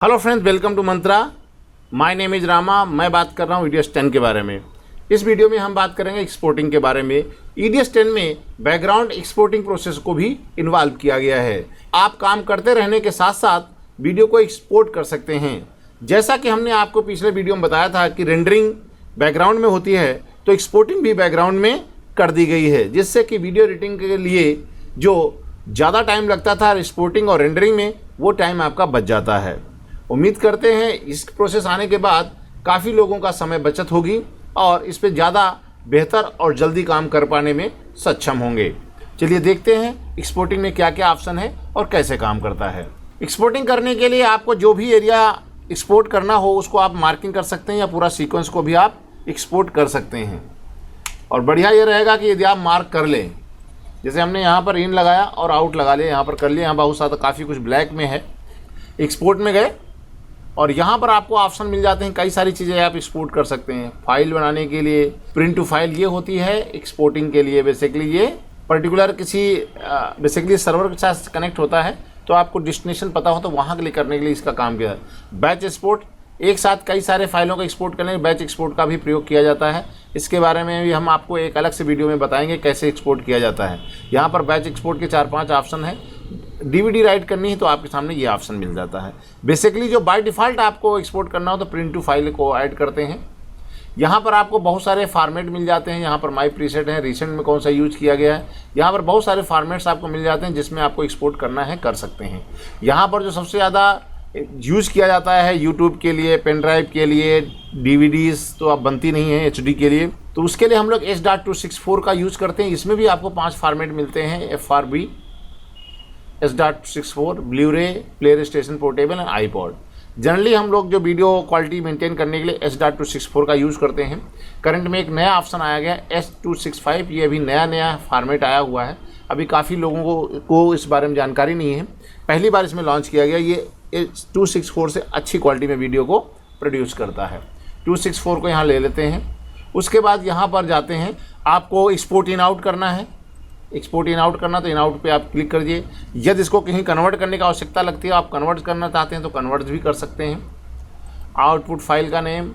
Hello friends, welcome to Mantra. My name is Rama. मैं बात कर रहा हूँ EDS 10 के बारे में। इस वीडियो में हम बात करेंगे एक्सपोर्टिंग के बारे में। EDS 10 में बैकग्राउंड एक्सपोर्टिंग प्रोसेस को भी इन्वॉल्व किया गया है। आप काम करते रहने के साथ साथ वीडियो को एक्सपोर्ट कर सकते हैं। जैसा कि हमने आपको पिछले वीडियो में बताया था कि रेंडरिंग बैकग्राउंड में होती है, तो एक्सपोर्टिंग भी बैकग्राउंड में कर दी गई है, जिससे कि वीडियो एडिटिंग के लिए जो ज़्यादा टाइम लगता था एक्सपोर्टिंग और रेंडरिंग में, वो टाइम आपका बच जाता है। उम्मीद करते हैं इस प्रोसेस आने के बाद काफ़ी लोगों का समय बचत होगी और इस पे ज़्यादा बेहतर और जल्दी काम कर पाने में सक्षम होंगे। चलिए देखते हैं एक्सपोर्टिंग में क्या क्या ऑप्शन है और कैसे काम करता है। एक्सपोर्टिंग करने के लिए आपको जो भी एरिया एक्सपोर्ट करना हो उसको आप मार्किंग कर सकते हैं, या पूरा सीक्वेंस को भी आप एक्सपोर्ट कर सकते हैं। और बढ़िया ये रहेगा कि यदि आप मार्क कर लें, जैसे हमने यहाँ पर इन लगाया और आउट लगा लिया, यहाँ पर कर लिया, यहाँ बहुत सारा काफ़ी कुछ ब्लैक में है। एक्सपोर्ट में गए और यहाँ पर आपको ऑप्शन मिल जाते हैं, कई सारी चीज़ें आप एक्सपोर्ट कर सकते हैं। फाइल बनाने के लिए प्रिंट टू फाइल ये होती है एक्सपोर्टिंग के लिए। बेसिकली ये पर्टिकुलर किसी बेसिकली सर्वर के साथ कनेक्ट होता है, तो आपको डेस्टिनेशन पता हो तो वहाँ के लिए करने के लिए इसका काम किया है। बैच एक्सपोर्ट, एक साथ कई सारे फाइलों को एक्सपोर्ट करने के बैच एक्सपोर्ट का भी प्रयोग किया जाता है। इसके बारे में भी हम आपको एक अलग से वीडियो में बताएंगे कैसे एक्सपोर्ट किया जाता है। यहाँ पर बैच एक्सपोर्ट के 4-5 ऑप्शन है। DVD राइट करनी है तो आपके सामने ये ऑप्शन मिल जाता है। बेसिकली जो बाय डिफ़ॉल्ट आपको एक्सपोर्ट करना हो तो प्रिंट टू फाइल को ऐड करते हैं। यहाँ पर आपको बहुत सारे फॉर्मेट मिल जाते हैं। यहाँ पर माई प्रीसेट है, रिसेंट में कौन सा यूज किया गया है, यहाँ पर बहुत सारे फॉर्मेट्स आपको मिल जाते हैं जिसमें आपको एक्सपोर्ट करना है कर सकते हैं। यहाँ पर जो सबसे ज़्यादा यूज़ किया जाता है यूट्यूब के लिए, पेन ड्राइव के लिए, DVDs तो अब बनती नहीं है HD के लिए, तो उसके लिए हम लोग H.264 का यूज़ करते हैं। इसमें भी आपको 5 फॉर्मेट मिलते हैं, FRB, H.264, Blu-ray, player station portable and iPod। Generally हम लोग जो वीडियो क्वालिटी मेंटेन करने के लिए H.264 का यूज़ करते हैं। करंट में एक नया ऑप्शन आया गया H.265, ये अभी नया फॉर्मेट आया हुआ है। अभी काफ़ी लोगों को इस बारे में जानकारी नहीं है, पहली बार इसमें लॉन्च किया गया। ये H.264 से अच्छी क्वालिटी में वीडियो को प्रोड्यूस करता है। 264 को यहाँ ले लेते हैं। उसके बाद यहाँ पर जाते हैं, आपको एक्सपोर्ट इन आउट करना है। एक्सपोर्ट इन आउट करना तो इन आउट पे आप क्लिक कर दिए। यदि इसको कहीं कन्वर्ट करने की आवश्यकता लगती है, आप कन्वर्ट करना चाहते हैं तो कन्वर्ट भी कर सकते हैं। आउटपुट फाइल का नेम,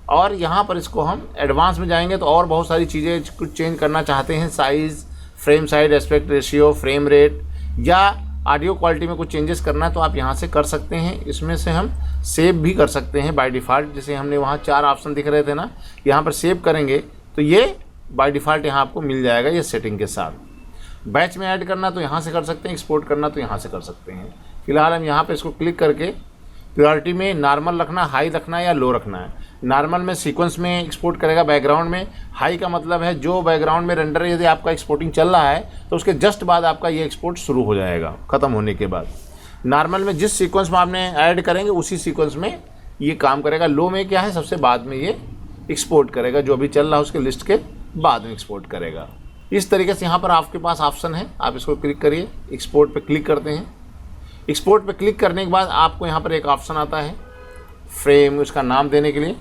और यहाँ पर इसको हम एडवांस में जाएंगे तो और बहुत सारी चीज़ें कुछ चेंज करना चाहते हैं, size, frame size, aspect ratio, frame rate, या ऑडियो क्वालिटी में कुछ चेंजेस करना है तो आप यहाँ से कर सकते हैं। इसमें से हम सेव भी कर सकते हैं बाय डिफ़ॉल्ट। जैसे हमने वहाँ 4 ऑप्शन दिख रहे थे ना, यहाँ पर सेव करेंगे तो ये बाय डिफ़ॉल्ट यहाँ आपको मिल जाएगा ये सेटिंग के साथ। बैच में ऐड करना तो यहाँ से कर सकते हैं, एक्सपोर्ट करना तो यहाँ से कर सकते हैं। फिलहाल हम यहाँ पे इसको क्लिक करके प्रायोरिटी में नॉर्मल रखना, हाई रखना है या लो रखना है। नॉर्मल में सीक्वेंस में एक्सपोर्ट करेगा बैकग्राउंड में। हाई का मतलब है जो बैकग्राउंड में रेंडर यदि आपका एक्सपोर्टिंग चल रहा है तो उसके जस्ट बाद आपका ये एक्सपोर्ट शुरू हो जाएगा, ख़त्म होने के बाद। नॉर्मल में जिस सीक्वेंस में आपने ऐड करेंगे उसी सीक्वेंस में ये काम करेगा। लो में क्या है, सबसे बाद में ये एक्सपोर्ट करेगा, जो अभी चल रहा है उसके लिस्ट के बाद में एक्सपोर्ट करेगा। इस तरीके से यहाँ पर आपके पास ऑप्शन है, आप इसको क्लिक करिए, एक्सपोर्ट पे क्लिक करते हैं। एक्सपोर्ट पे क्लिक करने के बाद आपको यहाँ पर एक ऑप्शन आता है फ्रेम, उसका नाम देने के लिए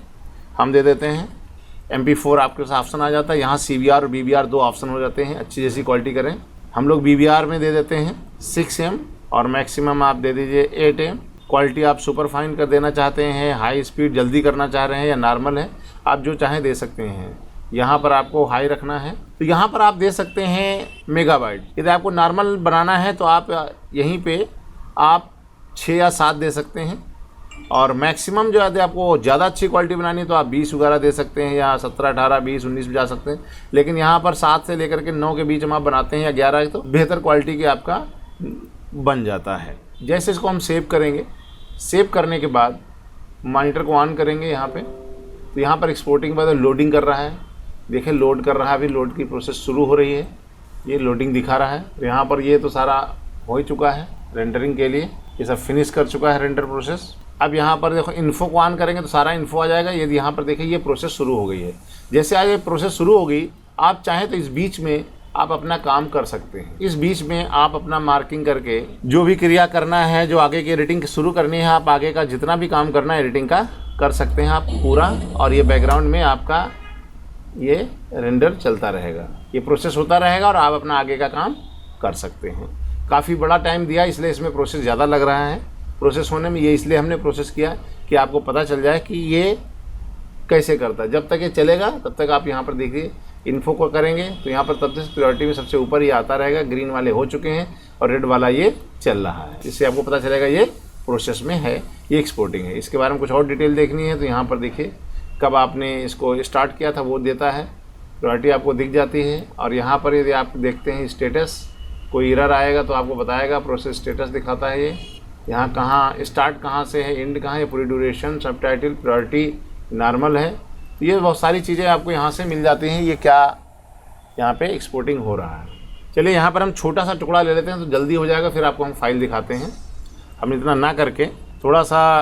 हम दे देते हैं MP4। आपके पास ऑप्शन आ जाता है। यहाँ CBR और BBR 2 ऑप्शन हो जाते हैं। अच्छी जैसी क्वालिटी करें, हम लोग BBR में दे देते हैं 6M, और मैक्सिमम आप दे दीजिए 8M। क्वालिटी आप सुपर फाइन कर देना चाहते हैं, हाई स्पीड जल्दी करना चाह रहे हैं, या नॉर्मल है, आप जो चाहें दे सकते हैं। यहाँ पर आपको हाई रखना है तो यहाँ पर आप दे सकते हैं मेगाबाइट। यदि आपको नॉर्मल बनाना है तो आप यहीं पे आप 6 या 7 दे सकते हैं। और मैक्सिमम जो यदि आपको ज़्यादा अच्छी क्वालिटी बनानी है तो आप 20 वगैरह दे सकते हैं, या 17, 18, 20, 19 भी जा सकते हैं। लेकिन यहाँ पर 7 से लेकर के 9 के बीच में आप बनाते हैं, या 11, तो बेहतर क्वालिटी की आपका बन जाता है। जैसे इसको हम सेव करेंगे, सेव करने के बाद मॉनिटर को ऑन करेंगे यहाँ पे, तो यहाँ पर एक्सपोर्टिंग के बाद लोडिंग कर रहा है। देखिए लोड कर रहा है, अभी लोड की प्रोसेस शुरू हो रही है। ये लोडिंग दिखा रहा है। तो यहाँ पर ये तो सारा हो चुका है रेंडरिंग के लिए, ये सब फिनिश कर चुका है रेंडर प्रोसेस। अब यहाँ पर देखो इन्फो को ऑन करेंगे तो सारा इन्फो आ जाएगा। यदि यहाँ पर देखिए ये प्रोसेस शुरू हो गई है। जैसे आज ये प्रोसेस शुरू हो गई, आप चाहें तो इस बीच में आप अपना काम कर सकते हैं। इस बीच में आप अपना मार्किंग करके जो भी क्रिया करना है, जो आगे की एडिटिंग शुरू करनी है, आप आगे का जितना भी काम करना है एडिटिंग का कर सकते हैं आप पूरा। और ये बैकग्राउंड में आपका ये रेंडर चलता रहेगा, ये प्रोसेस होता रहेगा और आप अपना आगे का काम कर सकते हैं। काफ़ी बड़ा टाइम दिया इसलिए इसमें प्रोसेस ज़्यादा लग रहा है। प्रोसेस होने में। ये इसलिए हमने प्रोसेस किया कि आपको पता चल जाए कि ये कैसे करता है। जब तक ये चलेगा तब तक आप यहाँ पर देखिए इन्फो को करेंगे तो यहाँ पर तब तक प्रायोरिटी में सबसे ऊपर ही आता रहेगा, ग्रीन वाले हो चुके हैं और रेड वाला ये चल रहा है। इससे आपको पता चलेगा ये प्रोसेस में है, ये एक्सपोर्टिंग है। इसके बारे में कुछ और डिटेल देखनी है तो यहाँ पर देखिए कब आपने इसको स्टार्ट किया था वो देता है, प्रायोरिटी आपको दिख जाती है। और यहाँ पर यदि आप देखते हैं स्टेटस, कोई एरर आएगा तो आपको बताएगा, प्रोसेस स्टेटस दिखाता है ये। यहाँ कहाँ स्टार्ट कहाँ से है, एंड कहाँ है, पूरी ड्यूरेशन, सब टाइटल, प्रायोरिटी, नॉर्मल है। तो ये बहुत सारी चीज़ें आपको यहाँ से मिल जाती हैं, ये क्या यहाँ पे एक्सपोर्टिंग हो रहा है। चलिए यहाँ पर हम छोटा सा टुकड़ा ले लेते हैं तो जल्दी हो जाएगा, फिर आपको हम फाइल दिखाते हैं। हम इतना ना करके थोड़ा सा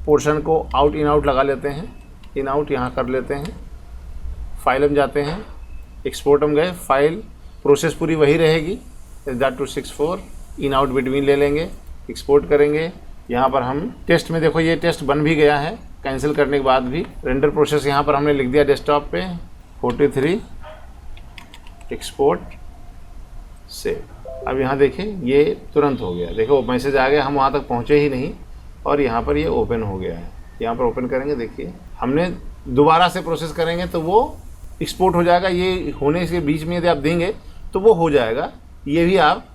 पोर्शन को आउट इन आउट लगा लेते हैं, इन आउट यहाँ कर लेते हैं। फाइल में जाते हैं, एक्सपोर्ट में गए, फाइल प्रोसेस पूरी वही रहेगी S.264, इन आउट बिटवीन ले लेंगे, एक्सपोर्ट करेंगे। यहाँ पर हम टेस्ट में देखो ये टेस्ट बन भी गया है कैंसिल करने के बाद भी। रेंडर प्रोसेस यहाँ पर हमने लिख दिया डेस्कटॉप पे 43, एक्सपोर्ट, सेव। अब यहाँ देखिए ये तुरंत हो गया, देखो मैसेज आ गया, हम वहाँ तक पहुँचे ही नहीं और यहाँ पर ये ओपन हो गया है। यहाँ पर ओपन करेंगे, देखिए हमने दोबारा से प्रोसेस करेंगे तो वो एक्सपोर्ट हो जाएगा। ये होने के बीच में यदि आप देंगे तो वो हो जाएगा, ये भी आप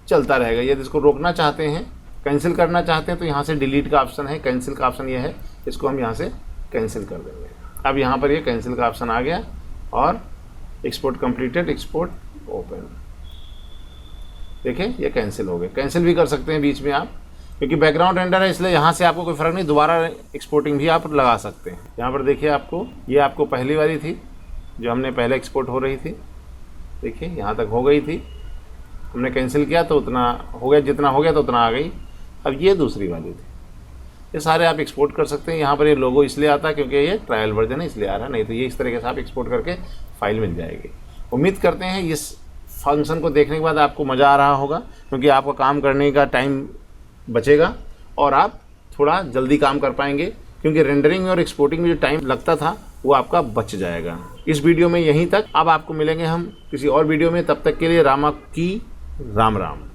चलता रहेगा। यदि इसको रोकना चाहते हैं, कैंसिल करना चाहते हैं तो यहाँ से डिलीट का ऑप्शन है, कैंसिल का ऑप्शन ये है, इसको हम यहाँ से कैंसिल कर देंगे। अब यहाँ पर ये कैंसिल का ऑप्शन आ गया और एक्सपोर्ट कंप्लीटेड, एक्सपोर्ट ओपन, देखिए ये कैंसिल हो गया। कैंसिल भी कर सकते हैं बीच में आप, क्योंकि बैकग्राउंड रेंडर है इसलिए यहाँ से आपको कोई फ़र्क नहीं, दोबारा एक्सपोर्टिंग भी आप लगा सकते हैं। यहाँ पर देखिए आपको, ये आपको पहली वाली थी जो हमने पहले एक्सपोर्ट हो रही थी, देखिए यहाँ तक हो गई थी, हमने कैंसिल किया तो उतना हो गया, जितना हो गया तो उतना आ गई। अब ये दूसरी वाली थी, ये सारे आप एक्सपोर्ट कर सकते हैं। यहाँ पर ये लोगो इसलिए आता है क्योंकि ये ट्रायल वर्जन है इसलिए आ रहा है, नहीं तो ये इस तरीके से आप एक्सपोर्ट करके फाइल मिल जाएगी। उम्मीद करते हैं इस फंक्शन को देखने के बाद आपको मज़ा आ रहा होगा, क्योंकि आपका काम करने का टाइम बचेगा और आप थोड़ा जल्दी काम कर पाएंगे, क्योंकि रेंडरिंग में और एक्सपोर्टिंग में जो टाइम लगता था वो आपका बच जाएगा। इस वीडियो में यहीं तक, अब आपको मिलेंगे हम किसी और वीडियो में, तब तक के लिए रामा की राम राम।